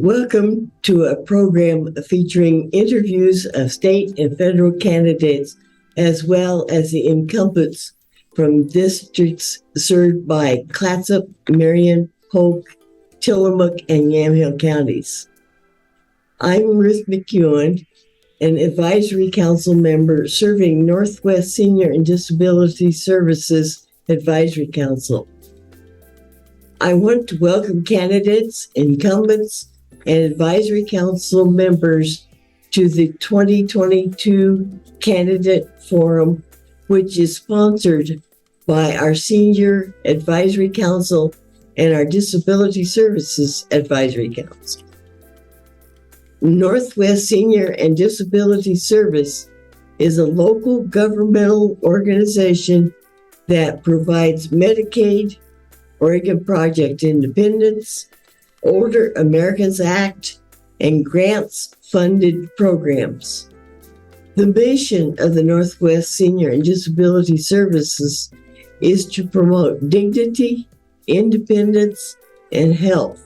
Welcome to a program featuring interviews of state and federal candidates, as well as the incumbents from districts served by Clatsop, Marion, Polk, Tillamook, and Yamhill counties. I'm Ruth McEwen, an advisory council member serving Northwest Senior and Disability Services Advisory Council. I want to welcome candidates, incumbents, and advisory council members to the 2022 Candidate Forum, which is sponsored by our Senior Advisory Council and our Disability Services Advisory Council. Northwest Senior and Disability Service is a local governmental organization that provides Medicaid, Oregon Project Independence, Older Americans Act, and grants-funded programs. The mission of the Northwest Senior and Disability Services is to promote dignity, independence, and health,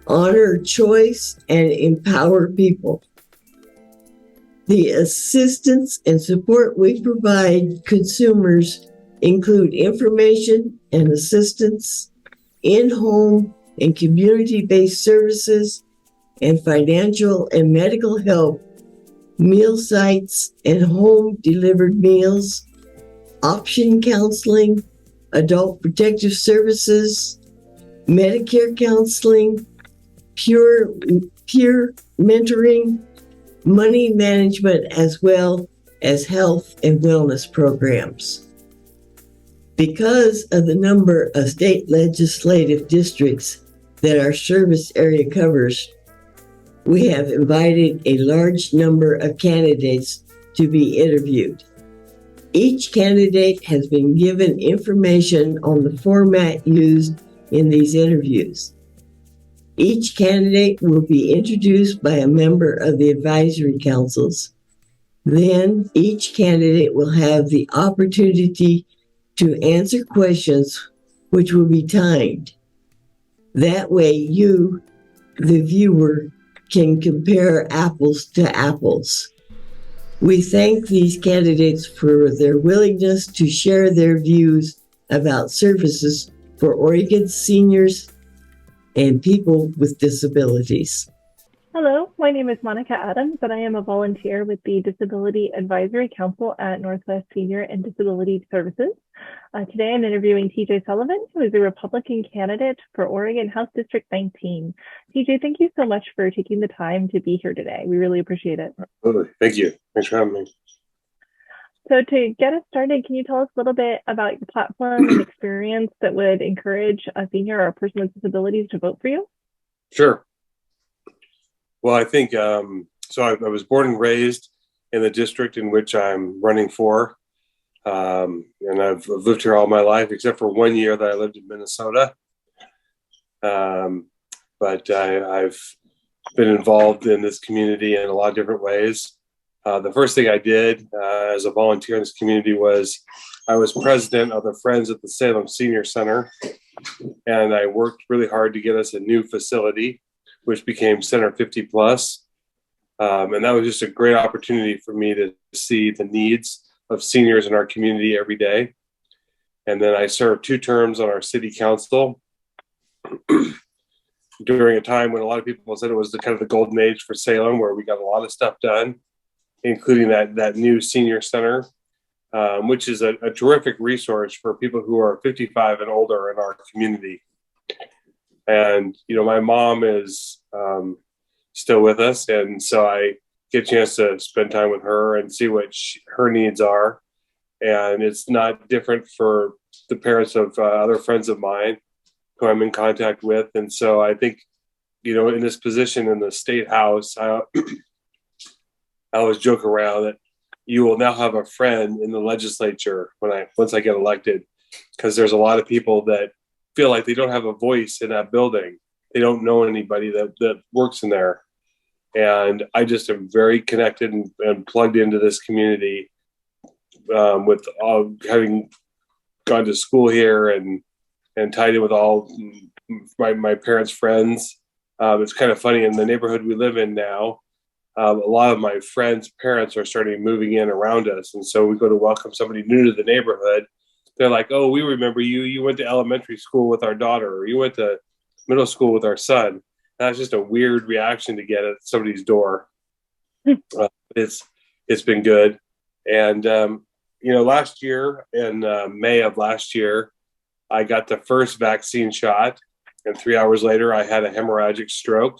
honor choice, and empower people. The assistance and support we provide consumers include information and assistance, in-home and community-based services, and financial and medical help, meal sites and home-delivered meals, option counseling, adult protective services, Medicare counseling, peer mentoring, money management, as well as health and wellness programs. Because of the number of state legislative districts that our service area covers, we have invited a large number of candidates to be interviewed. Each candidate has been given information on the format used in these interviews. Each candidate will be introduced by a member of the advisory councils. Then each candidate will have the opportunity to answer questions which will be timed. That way you, the viewer, can compare apples to apples. We thank these candidates for their willingness to share their views about services for Oregon seniors and people with disabilities. Hello, my name is Monica Adams, and I am a volunteer with the Disability Advisory Council at Northwest Senior and Disability Services. Today I'm interviewing TJ Sullivan, who is a Republican candidate for Oregon House District 19. TJ, thank you so much for taking the time to be here today. We really appreciate it. Absolutely. Thank you. Thanks for having me. So to get us started, can you tell us a little bit about your platform and experience that would encourage a senior or a person with disabilities to vote for you? Sure. Well, I think, so I was born and raised in the district in which I'm running for. And I've lived here all my life, except for 1 year that I lived in Minnesota. But I've been involved in this community in a lot of different ways. The first thing I did as a volunteer in this community was I was president of the Friends at the Salem Senior Center. And I worked really hard to get us a new facility, which became Center 50 Plus. And that was just a great opportunity for me to see the needs of seniors in our community every day. And then I served 2 terms on our city council during a time when a lot of people said it was the kind of the golden age for Salem, where we got a lot of stuff done, including that new senior center, which is a terrific resource for people who are 55 and older in our community. And, you know, my mom is still with us. And so I get a chance to spend time with her and see what her needs are. And it's not different for the parents of other friends of mine who I'm in contact with. And so I think, you know, in this position in the state house, I always joke around that you will now have a friend in the legislature once I get elected, because there's a lot of people that feel like they don't have a voice in that building. They don't know anybody that works in there. And I just am very connected and plugged into this community with having gone to school here and tied in with all my parents' friends. It's kind of funny in the neighborhood we live in now. A lot of my friends' parents are starting moving in around us, and so we go to welcome somebody new to the neighborhood. They're like, "Oh, we remember you. You went to elementary school with our daughter, or you went to middle school with our son." That's just a weird reaction to get at somebody's door. It's been good, and last year in May of last year, I got the first vaccine shot, and 3 hours later, I had a hemorrhagic stroke,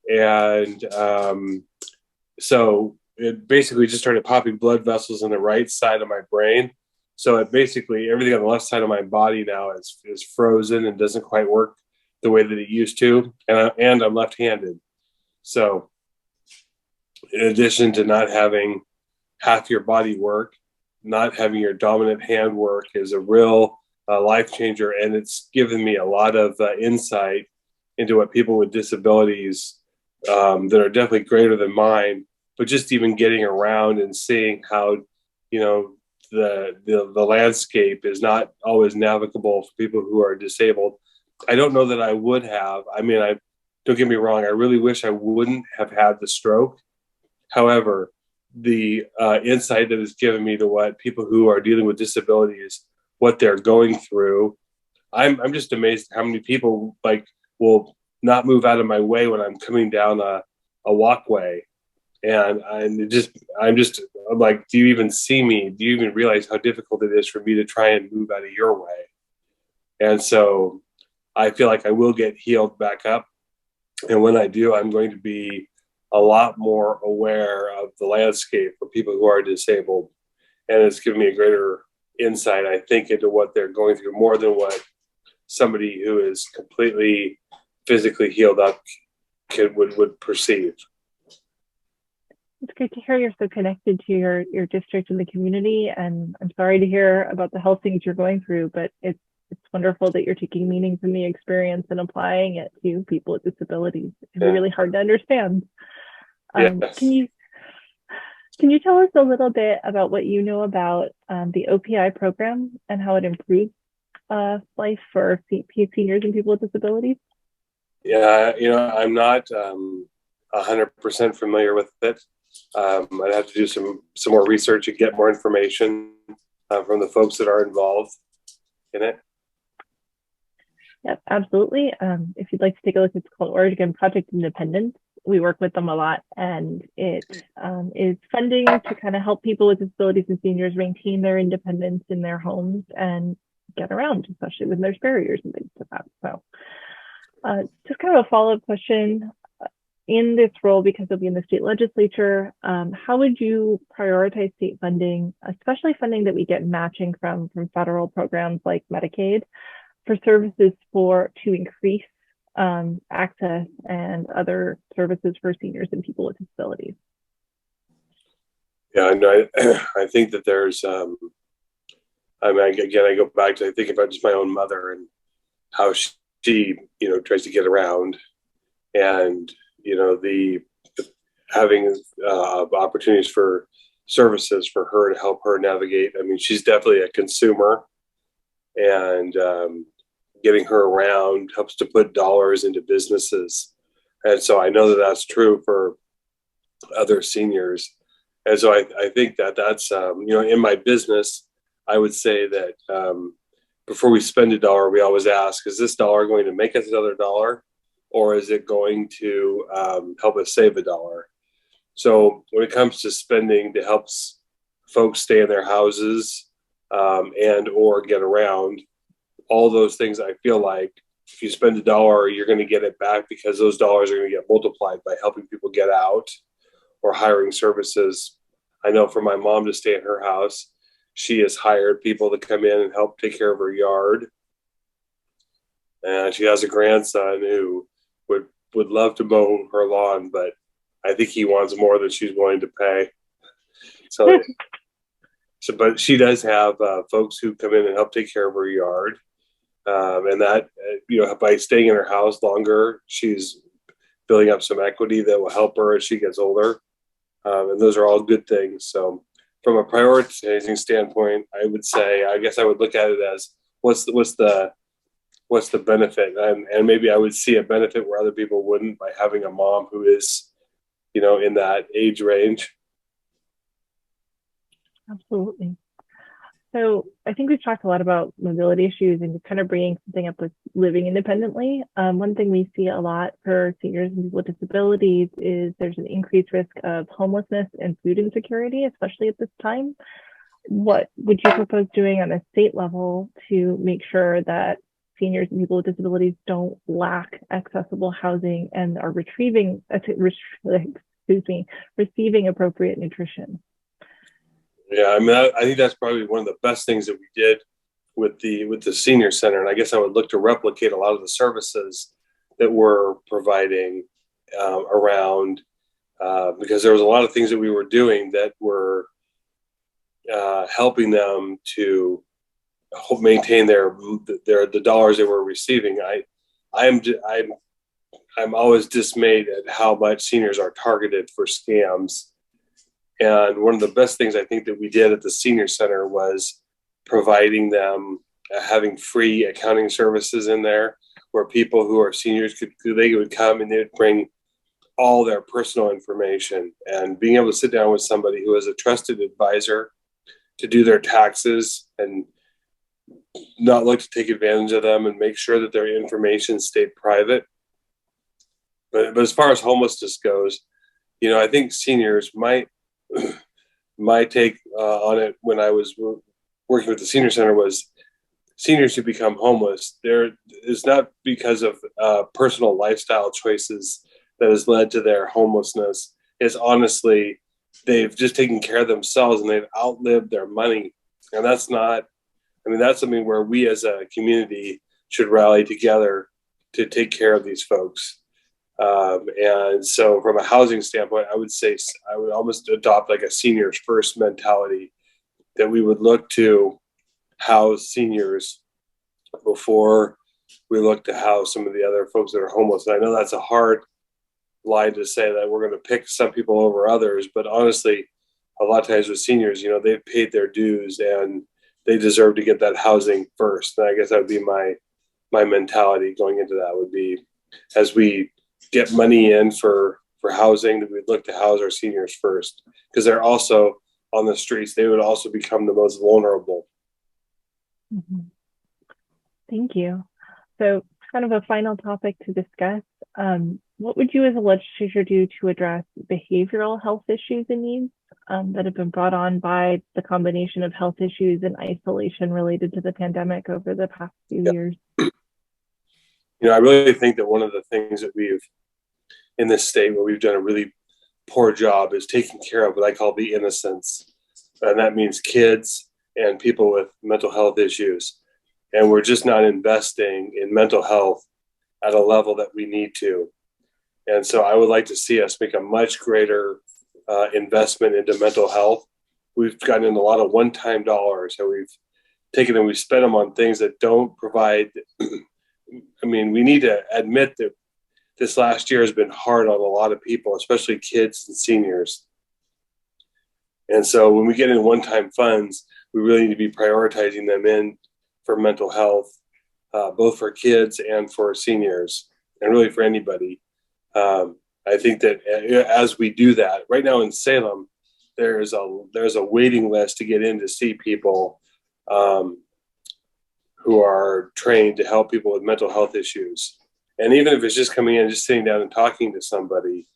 and so it basically just started popping blood vessels in the right side of my brain. So it basically everything on the left side of my body now is frozen and doesn't quite work the way that it used to, and I'm left-handed. So in addition to not having half your body work, not having your dominant hand work is a real life changer, and it's given me a lot of insight into what people with disabilities that are definitely greater than mine, but just even getting around and seeing how the landscape is not always navigable for people who are disabled. I don't know that I would have. I mean, don't get me wrong. I really wish I wouldn't have had the stroke. However, the insight that it's given me to what people who are dealing with disabilities, what they're going through, I'm just amazed how many people will not move out of my way when I'm coming down a walkway, and I'm like, do you even see me? Do you even realize how difficult it is for me to try and move out of your way? And so I feel like I will get healed back up, and when I do, I'm going to be a lot more aware of the landscape for people who are disabled, and it's given me a greater insight, I think, into what they're going through more than what somebody who is completely physically healed up would perceive. It's great to hear you're so connected to your district and the community, and I'm sorry to hear about the health things you're going through, but it's wonderful that you're taking meaning from the experience and applying it to people with disabilities. It's really hard to understand. Yes. Can you tell us a little bit about what you know about the OPI program and how it improves life for seniors and people with disabilities? Yeah, I'm not 100% familiar with it. I'd have to do some more research and get more information from the folks that are involved in it. Yep, absolutely. If you'd like to take a look, it's called Oregon Project Independence. We work with them a lot, and it is funding to kind of help people with disabilities and seniors maintain their independence in their homes and get around, especially when there's barriers and things like that. So just kind of a follow-up question. In this role, because you'll be in the state legislature, how would you prioritize state funding, especially funding that we get matching from federal programs like Medicaid, for services to increase access and other services for seniors and people with disabilities? Yeah, and I think that there's, I go back to, I think about just my own mother and how she tries to get around, and the having opportunities for services for her to help her navigate. I mean, she's definitely a consumer, and getting her around helps to put dollars into businesses. And so I know that that's true for other seniors. And so I think that that's, in my business, I would say that before we spend a dollar, we always ask, is this dollar going to make us another dollar? Or is it going to help us save a dollar? So when it comes to spending to help folks stay in their houses and or get around, all those things, I feel like if you spend a dollar, you're going to get it back, because those dollars are going to get multiplied by helping people get out or hiring services. I know for my mom to stay in her house, she has hired people to come in and help take care of her yard. And she has a grandson who would love to mow her lawn, but I think he wants more than she's willing to pay. So but she does have folks who come in and help take care of her yard. And that, by staying in her house longer, she's building up some equity that will help her as she gets older. And those are all good things. So from a prioritizing standpoint, I would say, I guess I would look at it as what's the what's the benefit, and maybe I would see a benefit where other people wouldn't by having a mom who is, in that age range. Absolutely. So I think we've talked a lot about mobility issues and kind of bringing something up with living independently. One thing we see a lot for seniors and people with disabilities is there's an increased risk of homelessness and food insecurity, especially at this time. What would you propose doing on a state level to make sure that seniors and people with disabilities don't lack accessible housing and are receiving appropriate nutrition? Yeah, I mean, I think that's probably one of the best things that we did with the senior center, and I guess I would look to replicate a lot of the services that we're providing around, because there was a lot of things that we were doing that were helping them to maintain the dollars they were receiving. I'm always dismayed at how much seniors are targeted for scams. And one of the best things I think that we did at the senior center was providing them having free accounting services in there, where people who are seniors would come and they would bring all their personal information, and being able to sit down with somebody who is a trusted advisor to do their taxes and not look to take advantage of them and make sure that their information stayed private. But as far as homelessness goes, I think seniors my take on it when I was working with the senior center was seniors who become homeless, there is not because of personal lifestyle choices that has led to their homelessness. It's honestly, they've just taken care of themselves and they've outlived their money. And that's something where we as a community should rally together to take care of these folks. And so from a housing standpoint, I would say I would almost adopt like a seniors first mentality, that we would look to house seniors before we look to house some of the other folks that are homeless. And I know that's a hard line to say, that we're going to pick some people over others, but honestly, a lot of times with seniors, they've paid their dues and they deserve to get that housing first. And I guess that would be my mentality going into that, would be, as we get money in for housing, that we'd look to house our seniors first, because they're also on the streets. They would also become the most vulnerable. Mm-hmm. Thank you. So kind of a final topic to discuss. What would you as a legislature do to address behavioral health issues and needs that have been brought on by the combination of health issues and isolation related to the pandemic over the past few years? I really think that one of the things that we've, in this state, where we've done a really poor job, is taking care of what I call the innocents. And that means kids and people with mental health issues. And we're just not investing in mental health at a level that we need to. And so I would like to see us make a much greater investment into mental health. We've gotten in a lot of one-time dollars, and we've taken and we've spent them on things that don't provide. I mean, we need to admit that this last year has been hard on a lot of people, especially kids and seniors. And so when we get in one-time funds, we really need to be prioritizing them in for mental health, both for kids and for seniors, and really for anybody. I think that as we do that, right now in Salem, there's a waiting list to get in to see people who are trained to help people with mental health issues. And even if it's just coming in, just sitting down and talking to somebody,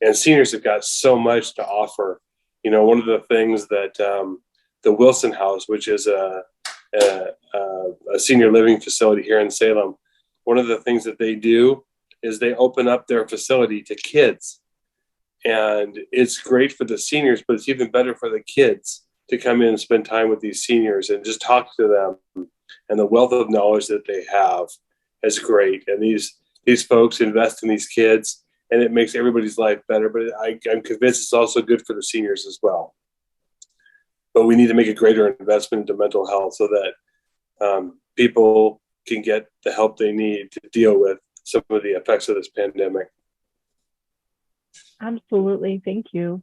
and seniors have got so much to offer. One of the things that the Wilson House, which is a senior living facility here in Salem, one of the things that they do is they open up their facility to kids. And it's great for the seniors, but it's even better for the kids to come in and spend time with these seniors and just talk to them. And the wealth of knowledge that they have is great. And these folks invest in these kids, and it makes everybody's life better. But I'm convinced it's also good for the seniors as well. But we need to make a greater investment into mental health so that people can get the help they need to deal with some of the effects of this pandemic. Absolutely. Thank you.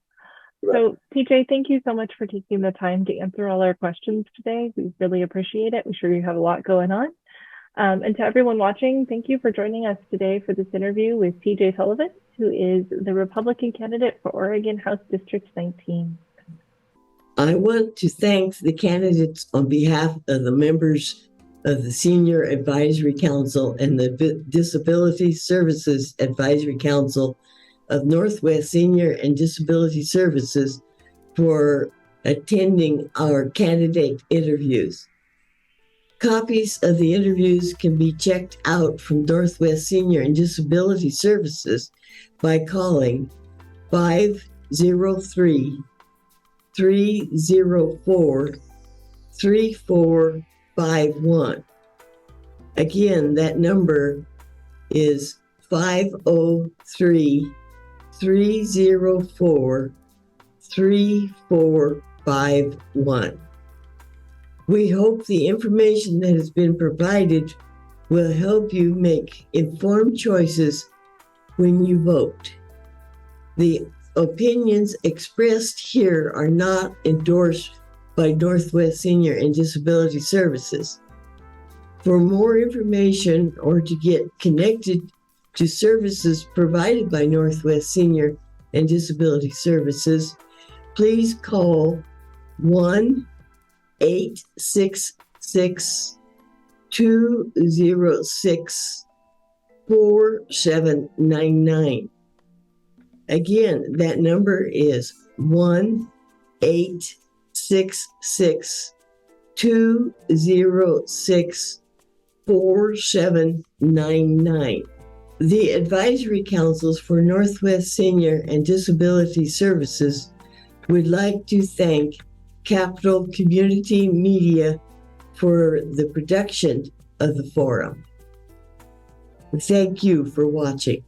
So, TJ, thank you so much for taking the time to answer all our questions today. We really appreciate it. I'm sure you have a lot going on. And to everyone watching, thank you for joining us today for this interview with TJ Sullivan, who is the Republican candidate for Oregon House District 19. I want to thank the candidates on behalf of the members of the Senior Advisory Council and the Disability Services Advisory Council of Northwest Senior and Disability Services for attending our candidate interviews. Copies of the interviews can be checked out from Northwest Senior and Disability Services by calling 503-304-3451. Again, that number is 503-304-3451. We hope the information that has been provided will help you make informed choices when you vote. The opinions expressed here are not endorsed by Northwest Senior and Disability Services. For more information or to get connected to services provided by Northwest Senior and Disability Services, please call 1-866-206-4799. Again, that number is 1-866-206-4799. The advisory councils for Northwest Senior and Disability Services would like to thank Capital Community Media for the production of the forum. Thank you for watching.